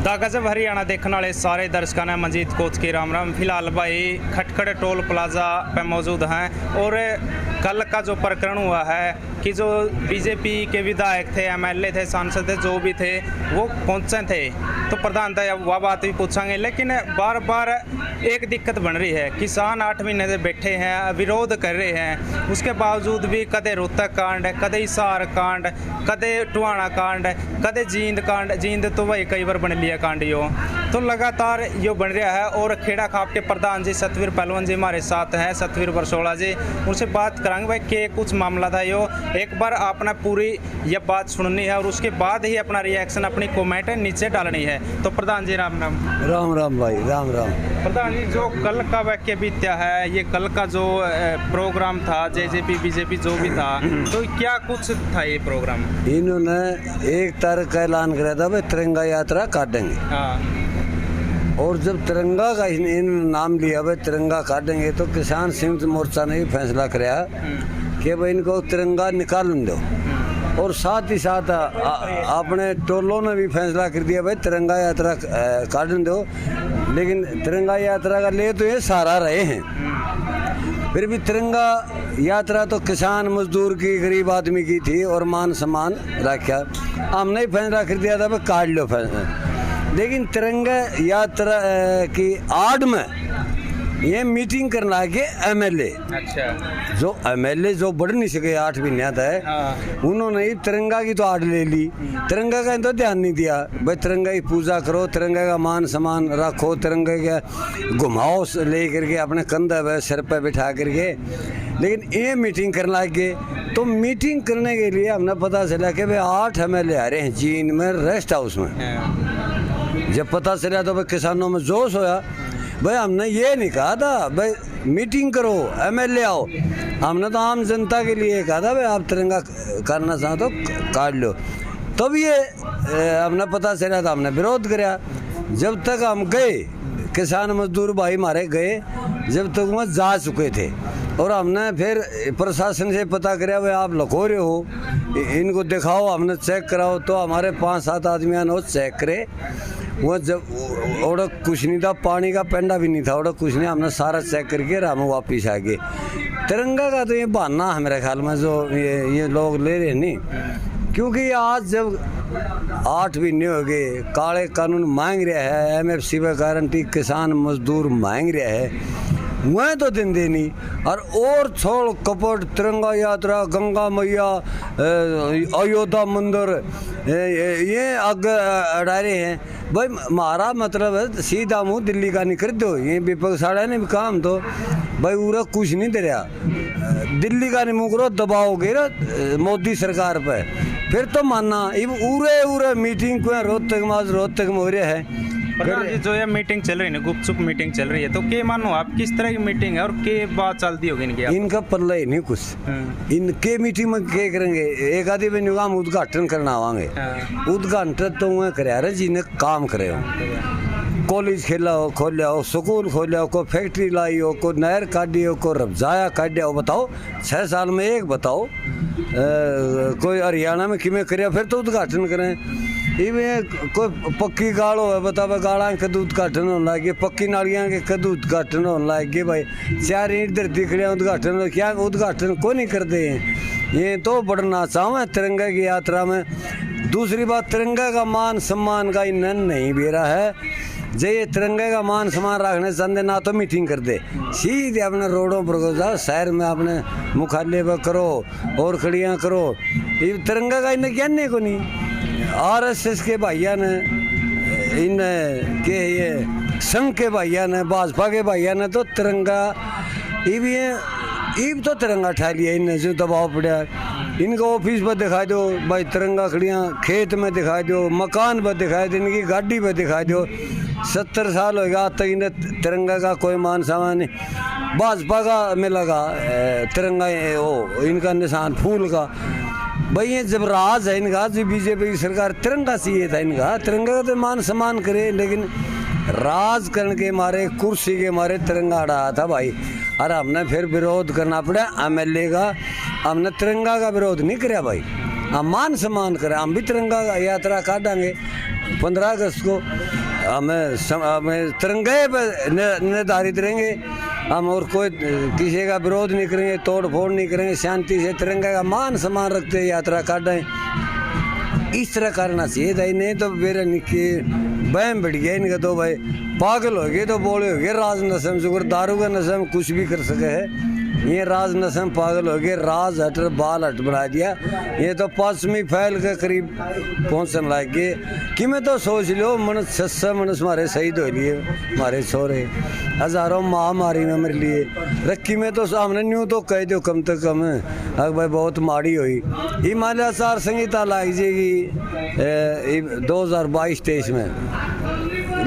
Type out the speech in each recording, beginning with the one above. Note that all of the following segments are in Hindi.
दा गजब हरियाणा देखने वाले सारे दर्शकों ने मंजीत कोच के राम राम। फिलहाल भाई खटखड़ टोल प्लाजा पे मौजूद हैं और कल का जो प्रकरण हुआ है कि जो बीजेपी के विधायक थे, एमएलए थे, सांसद थे, जो भी थे वो पहुंचे थे, तो प्रधानतः वह बात भी पूछेंगे। लेकिन बार बार एक दिक्कत बन रही है, किसान 8 महीने से बैठे हैं, विरोध कर रहे हैं, उसके बावजूद भी कदे रोहतक कांड, कदे हिसार कांड, कदे टुहाना कांड, कदे जींद कांड, जींद तो भाई कई बार बन लिया कांड यो, तो लगातार यो बन रहा है। और खेड़ा खाप के प्रधान जी सतवीर पहलवान जी हमारे साथ हैं, सतवीर बरसोला जी, उनसे बात कराएंगे भाई के कुछ मामला था यो। एक बार आपने पूरी ये बात सुननी है और उसके बाद ही अपना रिएक्शन, अपनी कमेंट नीचे डालनी है। तो प्रधान जी राम राम। राम राम भाई, राम राम। प्रधान जी, जो कल का वाक्य बीत्या है, ये कल का जो प्रोग्राम था, जेजेपी बीजेपी जो भी था, तो क्या कुछ था ये प्रोग्राम? इन्होंने 1 तारीख का ऐलान कराया था भाई तिरंगा यात्रा काटेंगे। हाँ। और जब तिरंगा का इन्होंने नाम लिया भाई तिरंगा काटेंगे, तो किसान संयुक्त मोर्चा ने भी फैसला कराया कि भाई इनको तिरंगा निकाल दो। और साथ ही साथ अपने टोलों ने भी फैसला कर दिया भाई तिरंगा यात्रा काटने दो। लेकिन तिरंगा यात्रा का ले तो ये सारा रहे हैं, फिर भी तिरंगा यात्रा तो किसान मजदूर की, गरीब आदमी की थी और मान सम्मान रखा। हमने ही फैसला कर दिया था भाई काट लो फैसला। लेकिन तिरंगा यात्रा की आड़ में ये मीटिंग करना के एमएलए, अच्छा, जो एमएलए जो बढ़ नहीं सके 8 महीने है, उन्होंने ही तिरंगा की तो आड़ ले ली, तिरंगा का तो ध्यान नहीं दिया। भाई तिरंगा की पूजा करो, तिरंगा का मान सम्मान रखो, तिरंगा का घुमाओ ले करके अपने कंधे पे सिर पे बिठा करके। लेकिन ये मीटिंग करने लगे, तो मीटिंग करने के लिए हमने पता चला कि भाई 8 एमएलए आ रहे हैं जींद में रेस्ट हाउस में। जब पता चला तो भाई किसानों में जोश होया। भाई हमने ये नहीं कहा था भाई मीटिंग करो, एमएलए आओ, हमने तो आम जनता के लिए कहा था भाई आप तिरंगा करना चाहो तो काट लो। तब ये हमने पता चला था, हमने विरोध कराया। जब तक हम गए, किसान मजदूर भाई हमारे गए, जब तक वहाँ जा चुके थे, और हमने फिर प्रशासन से पता कराया भाई आप लखो रहे हो, इनको दिखाओ, हमने चेक कराओ। तो हमारे 5-7 आदमियों ने चेक करे, वो जब और कुछ नहीं था, पानी का पेंडा भी नहीं था, और कुछ नहीं, हमने सारा चेक करके हम वापिस आ गए। तिरंगा का तो ये बहाना है मेरे ख्याल में जो ये लोग ले रहे नहीं, क्योंकि आज जब 8 महीने हो गए, काले कानून मांग रहा है, एमएफसी पे गारंटी किसान मजदूर मांग रहा है, वह तो दिन देनी। और छोड़ कपट, तिरंगा यात्रा, गंगा मैया, अयोध्या मंदिर, ये आगे अड़ा रहे हैं। भाई हमारा मतलब है सीधा मुँह दिल्ली का नहीं कर दो, ये विपक्ष साड़ा ने भी काम तो भाई पूरा कुछ नहीं दे रहा, दिल्ली का नहीं मुँह करो, दबाओगे ना मोदी सरकार पे, फिर तो मानना। उरे मीटिंग को रोहतक में हो रहा है। प्रधान जी, जो ये मीटिंग चल रही है ना, गुपचुप मीटिंग चल रही है, तो के मानो आप किस तरह की मीटिंग है और के बात चलती होगी इनकी? इनका पल्ला ही नहीं कुछ। इनके मीटिंग में क्या करेंगे? एक आधी में हम उद्घाटन करना आवांगे, उद्घाटन तो वह करा रहे जिन्हें काम करे हो, कॉलेज खोलिया हो, स्कूल खोलिया हो, कोई फैक्ट्री लाई हो, कोई नहर काटी हो, कोई रबजाया काटिया हो। बताओ 6 साल में एक बताओ, कोई हरियाणा में किमें करे, फिर तो उद्घाटन करें। इवें कोई पक्की गाड़ो है, बताओ गाड़ा कद उद्घाटन होने लगे, पक्की नालियाँ के कद उद्घाटन होने लगे। भाई 4 ईंट धरती खड़े उद्घाटन, क्या उद्घाटन को नहीं करते हैं? ये तो बढ़ना चाहो तिरंगा की यात्रा में। दूसरी बात, तिरंगा का मान सम्मान का इन्हें नहीं बेरा है। जे ये तिरंगे का मान सम्मान रखने चाहते ना तो मीटिंग कर दे, सीधे अपने रोडों पर जाओ, शहर में अपने मुख्यालय पर करो और खड़ियाँ करो। ये तिरंगा का इन्हें ज्ञान को नहीं। आरएसएस के भाइया ने, इन के ये संघ के भाइया ने, भाजपा के भाइया ने तो तिरंगा ईब तो तिरंगा उठा लिया इनने, जो दबाव पड़ा। इनको ऑफिस पर दिखा दो भाई तिरंगा खड़ियाँ, खेत में दिखा दो, मकान पर दिखा दो, इनकी गाड़ी पर दिखा दो। 70 साल हो गया आज तक इन्हें तिरंगा का कोई मान सम्मान नहीं। भाजपा का मिलेगा तिरंगा, वो इनका निशान फूल का। भाई ये जब राज है इनका, जो बीजेपी की सरकार, तिरंगा चाहिए था इनका, तिरंगा का तो मान सम्मान करे, लेकिन राज करने के मारे, कुर्सी के मारे तिरंगा अड़ा था भाई। और हमने फिर विरोध करना पड़ा एमएलए का, हमने तिरंगा का विरोध नहीं कराया भाई, हम मान सम्मान करें, हम भी तिरंगा यात्रा काटेंगे। 15 अगस्त को हमें तिरंगे पर निर्धारित रहेंगे हम, और कोई किसी का विरोध नहीं करेंगे, तोड़ फोड़ नहीं करेंगे, शांति से तिरंगे का मान सम्मान रखते हुए यात्रा काटें। इस तरह करना चाहिए था, नहीं तो मेरा निके बहम बढ़ गया इनका, तो भाई पागल हो गए, तो बोले हो गए राज नशम शुगर, दारू का नशम कुछ भी कर सके है, ये राज नशम पागल हो गए, राज हटर बाल हट बना दिया, ये तो पश्चिमी फैल के करीब पहुँचने लग गए कि मैं तो सोच लो मन 600 मनुष्य हमारे शहीद हो लिए, हमारे छोरे हजारों महामारी में मर लिए, रखी में तो सामने न्यू तो कह दो कम से कम अगर भाई बहुत माड़ी हुई, हिमालय आचार संहिता लाग जाएगी 2022-23 में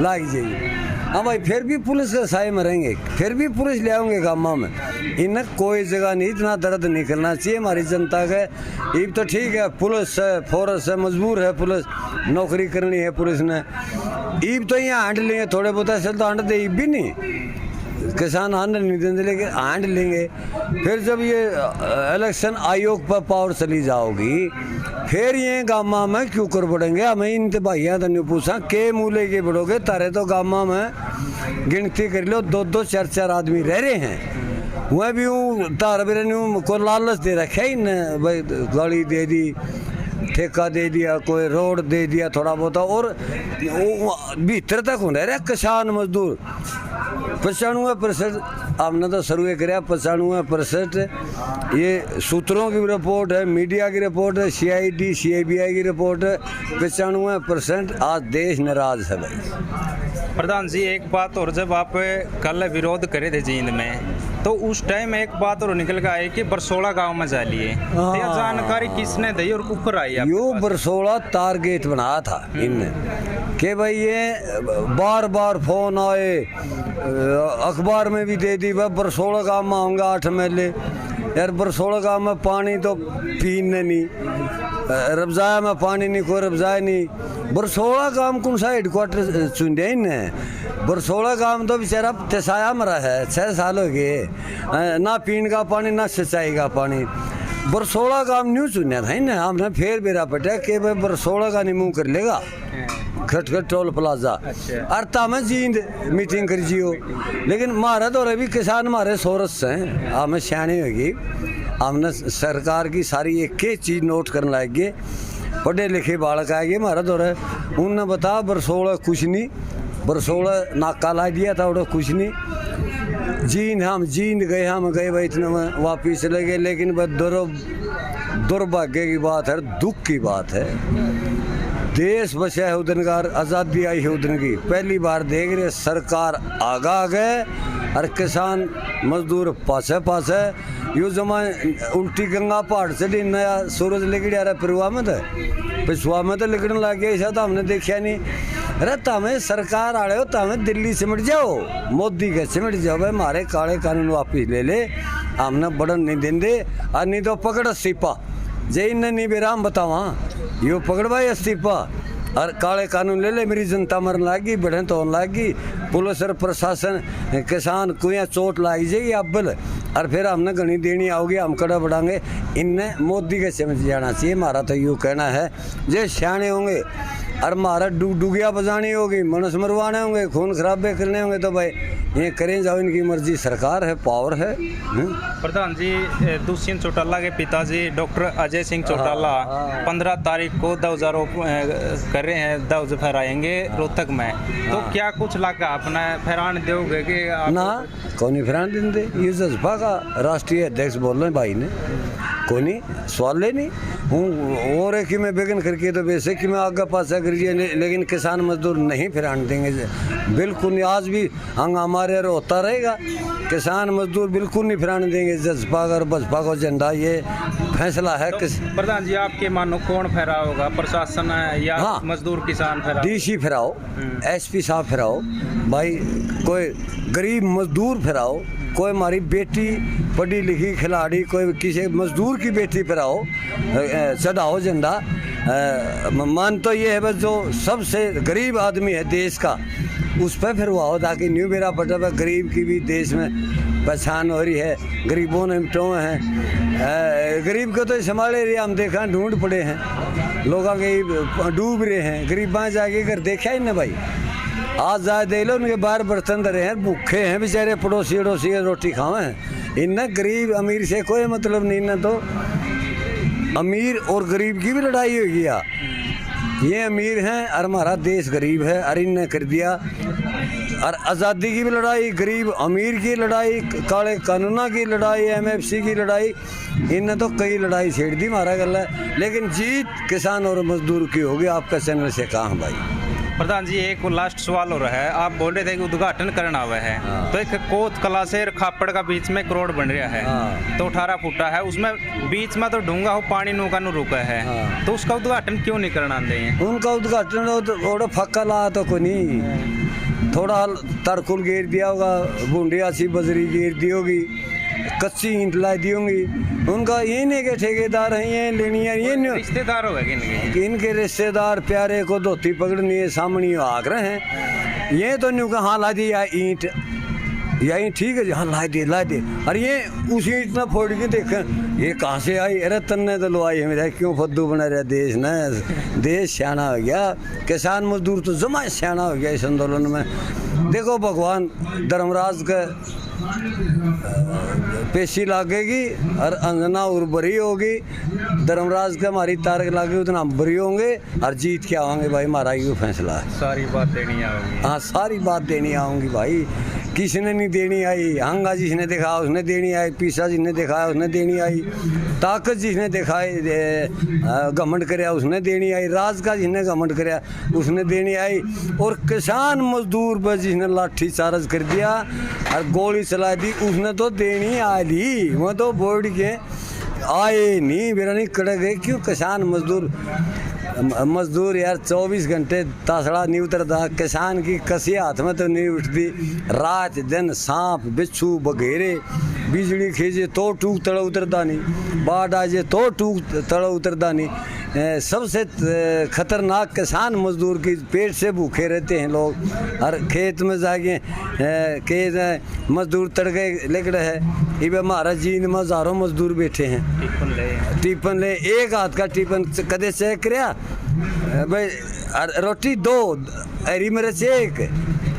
लाग जाएगी। हाँ भाई फिर भी पुलिस के साए मरेंगे, फिर भी पुलिस ले आएंगे गामा में, इन कोई जगह नहीं, इतना दर्द नहीं करना चाहिए हमारी जनता के। ये तो ठीक है पुलिस है, फोर्स है, मजबूर है पुलिस, नौकरी करनी है पुलिस ने, ईब तो यहाँ हांड लेंगे थोड़े बहुत ऐसे तो हांड दे भी नहीं, किसान हांड नहीं देंगे लेकिन हांड लेंगे। फिर जब ये इलेक्शन आयोग पर पावर चली जाओगी फिर ये गामा में क्यों कर बढ़ेंगे, हमें इन भाइया तो नहीं पूछा के मूल्य के बढ़ोगे, तारे तो गामा में गिनती कर लो 2-2 4-4 आदमी रह रहे हैं, वह भी तार भी को लालच दे रखे इन भाई, गाड़ी दे दी, ठेका दे दिया, कोई रोड दे दिया थोड़ा बहुत, और भीतर तक हो रहे किसान मजदूर 95% हमने तो सर्वे कराया, 95% ये सूत्रों की रिपोर्ट है, मीडिया की रिपोर्ट है, CID CBI की रिपोर्ट है, 95% आज देश नाराज है भाई। प्रधान जी एक बात और, जब आप कल विरोध करे थे जींद में तो उस टाइम एक बात और निकल के आई कि बरसोला गांव में जा लिए, यह जानकारी किसने दी और ऊपर आई? यो बरसोला टारगेट बनाया था इनने कि भाई ये बार बार फोन आए, अखबार में भी दे दी भाई बरसोला गांव में आऊँगा 8 मेले, यार बरसोला गांव में पानी तो पीने नहीं, रबजाया में पानी नहीं, कोई रबजाया नहीं, बरसोला गांव कौन सा हेडक्वार्टर चुने इनने, बरसोला गांव तो बेचारा तसाया मरा है, 6 साल हो गए ना पीने का पानी ना सिंचाई का पानी, बरसोला गांव न्यू चुना था इन्हें, हमने फिर बेरा पटा कि भाई बरसोला का नहीं मुँह कर लेगा खटखट टोल प्लाजा अर्ता में जींद मीटिंग कर जियो, लेकिन मारा तो भी किसान हमारे सोरस हैं, हमें सियाने होगी, हमने सरकार की सारी एक एक चीज़ नोट करने लग गए, पढ़े लिखे बालक आएंगे हमारा दौर है, उनने बताया बरसोला कुछ नहीं, बरसोला नाका ला दिया था उड़ा कुछ नहीं, जींद गए, हम गए भाई इतने में वापिस चले गए, लेकिन वह दुर्भाग्य की बात है, दुख की बात है, देश बचा है उदन का, आज़ादी आई है उदन की, पहली बार देख रहे सरकार आगा आ गए और किसान मजदूर पासे पासे, यो जमा उल्टी गंगा पहाड़ से नया सूरज लेके आ रहा पिरुआ में तो पिछुआ में तो लिखने लग गया, ऐसा तो हमने देखा नहीं, अरे तमें सरकार आड़े हो, तमें दिल्ली सिमट जाओ, मोदी के सिमट जाओ भाई, हमारे काले कानून वापिस ले ले, हमने बढ़न नहीं देंगे, और नहीं तो पकड़ इस्तीफा, जे इन्हें नहीं बेरा हम बतावा, यो पकड़ भाई इस्तीफा और काले कानून ले ले, मेरी जनता मरने लगी, बढ़े तो लगी, पुलिस और प्रशासन किसान को यहाँ चोट लाई जाएगी अब्बल, और फिर हमने घनी देनी आओगी, हम कड़ा बढ़ाएंगे, इनने मोदी के समझ जाना चाहिए, हमारा तो यूँ कहना है, जे सियाने होंगे और हमारा डुगिया बजानी होगी, मनुष्य मरवाने होंगे, खून खराबे करने होंगे, तो भाई ये करें जाओ, इनकी मर्जी, सरकार है, पावर है। प्रधान जी दुष्यंत चौटाला के पिताजी डॉक्टर अजय सिंह चौटाला 15 तारीख को दौजारों कर रहे हैं, दौज फहराएंगे रोहतक में, तो क्या कुछ लागा अपना फहरान दोगे कि ना कौन नहीं फहरान देंगे, ये जज्बा का राष्ट्रीय अध्यक्ष बोल रहे भाई ने, कोई नहीं सवाल ले नहीं हूँ और कि मैं बेगन करके तो वैसे कि मैं आगे पासा करिए, लेकिन किसान मजदूर नहीं फिरान देंगे, बिल्कुल नहीं, आज भी हंगामारे होता रहेगा, किसान मजदूर बिल्कुल नहीं फिराने देंगे, जज्बा और बसपा को झंडा ये फैसला है। तो प्रधान जी आपके मानो कौन फहरा होगा, प्रशासन या हाँ, मजदूर किसान फहरा? DC फिराओ, SP साहब फिराओ भाई, कोई गरीब मजदूर फिराओ, कोई हमारी बेटी पढ़ी लिखी खिलाड़ी, कोई किसी मजदूर की बेटी फिराओ, चढ़ाओ झंडा, मान तो ये है बस जो सबसे गरीब आदमी है देश का उस पर फिर हुआ, ताकि न्यू मेरा पटा पर गरीब की भी देश में पहचान हो रही है, गरीबों ने मिटो हैं, गरीब को तो संभाले रही, हम देखा ढूंढ पड़े हैं, लोग के डूब रहे हैं, गरीबा जाके घर देखा ही ना भाई। आज जाए दे लो उनके बाहर बर्तन धरे हैं, भूखे हैं बेचारे, पड़ोसी अड़ोसी रोटी खावे हैं। इन्हें गरीब अमीर से कोई मतलब नहीं, इन्हें तो अमीर और गरीब की भी लड़ाई होगी। ये अमीर हैं और हमारा देश गरीब है, और इनने कर दिया। और आज़ादी की भी लड़ाई, गरीब अमीर की लड़ाई, काले कानूना की लड़ाई, MFC की लड़ाई, इनने तो कई लड़ाई छेड़ दी मारा गल है। लेकिन जीत किसान और मजदूर की होगी। आपका चैनल से कहाँ भाई। प्रधान जी एक लास्ट सवाल हो रहा है, आप बोल रहे थे कि उद्घाटन करना हुआ है, तो एक कोत कला से खापड़ का बीच में रोड बन रहा है, तो 18 फुटा है, उसमें बीच में तो डूंगा हो पानी नौका नु रुका है, तो उसका उद्घाटन क्यों नहीं करना दें? उनका उद्घाटन थोड़ा फक्का ला तो को नहीं, थोड़ा तरकुल घेर दिया होगा, बूंडिया सी बजरी घेर दी होगी, कच्ची ईंट लाई दी होंगी। उनका ये नहीं के ठेकेदार हैं, ये लेनी है, ये रिश्तेदार होगा इनके रिश्तेदार प्यारे को धोती पकड़नी है, सामने आग रहे हैं। ये तो नहीं कहा ला दी या ईंट, या ईंट ठीक है जी, हाँ ला दे। और ये उस ईंट में फोड़ के देखें ये कहाँ से आई, अरे तन्ने तो लो आई है मेरा, क्यों फद्दू बना रहा देश न, देश सियाना हो गया। किसान मजदूर तो जमा सियाना हो गया इस आंदोलन में। देखो भगवान धर्मराज का पेशी लागेगी और अंजना उर्वरी होगी, धर्मराज का हमारी तारक लागे उतना हम बरी होंगे और जीत के आवांगे भाई। हमारा ये फैसला है, सारी बात देनी आऊंगी। हाँ सारी बात देनी आऊंगी भाई, किसने नहीं देनी आई। हंगा जिसने दिखाया उसने देनी आई, पीसा जिसने दिखाया उसने देनी आई, ताकत जिसने दिखाई घमंड कराया उसने देनी आई, राज का जिसने घमंड कराया उसने देनी आई, और किसान मजदूर पर जिसने लाठी चार्ज कर दिया और गोली चला दी उसने तो देनी आई। वो तो बोर्ड के आए नहीं, मेरा नहीं कड़क गए। क्यों किसान मजदूर यार 24 घंटे तासड़ा नहीं उतरता, किसान की कसी हाथ में तो नहीं उठती, रात दिन सांप बिच्छू बघेरे, बिजली खींचे तो टूक तड़ा उतरता नहीं, बाढ़ आ जाए तो टूक तड़ा उतरता नहीं। सबसे खतरनाक किसान मजदूर की, पेट से भूखे रहते हैं लोग, और खेत में जाके खेत मजदूर तड़के लग रहे हैं। ये हमारा जीन में हजारों मजदूर बैठे हैं, टिफन ले एक हाथ का टिफन कदे चेक कराया भाई, रोटी 2 हरी मिर्च 1,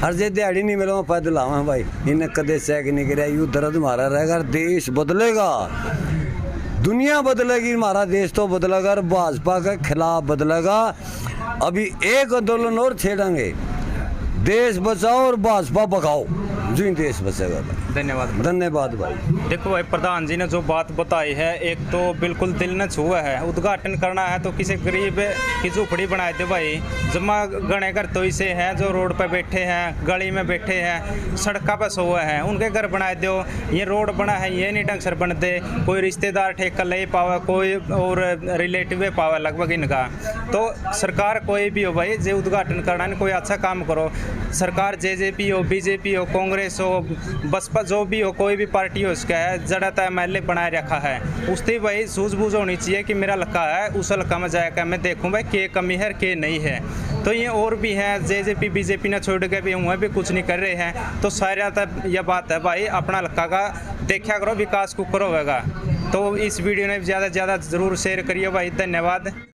हर जे दिहाड़ी नहीं मिला पैदल आवा भाई, इन्हें कदे चेक नहीं कराया। यू दर्द हमारा रहेगा, देश बदलेगा, दुनिया बदलेगी, हमारा देश तो बदलेगा और भाजपा के खिलाफ बदलेगा। अभी एक आंदोलन और छेड़ेंगे, देश बचाओ और भाजपा भगाओ, जी देश बचेगा। धन्यवाद भाई। देखो भाई प्रधान जी ने जो बात बताई है, एक तो बिल्कुल दिल न छुआ है। उद्घाटन करना है तो किसी गरीब की झोपड़ी बनाए दे भाई, जमा गणे घर तो इसे हैं जो रोड पे बैठे हैं, गली में बैठे हैं, सड़का पे सोए हैं, उनके घर बनाए दो। ये रोड बना है ये नहीं ढंग से बन दे, कोई रिश्तेदार ठेका ले पावे, कोई और रिलेटिव पावे लगभग इनका। तो सरकार कोई भी हो भाई, जो उद्घाटन करना है कोई अच्छा काम करो। सरकार JJP हो, BJP हो, कांग्रेस हो, बसपा, जो भी हो, कोई भी पार्टी हो, इसका है ज़्यादातर MLA बनाए रखा है, उससे भाई सूझबूझ होनी चाहिए कि मेरा लड़का है, उस लड़का में जाकर मैं देखूं भाई के कमी है के नहीं है। तो ये और भी हैं, JJP BJP ने छोड़ के भी हुए भी कुछ नहीं कर रहे हैं। तो सारा तब यह बात है भाई, अपना लड़का का देखा करो, विकास को करो होगा। तो इस वीडियो ने ज़्यादा से ज़्यादा ज़रूर शेयर करिए भाई। धन्यवाद।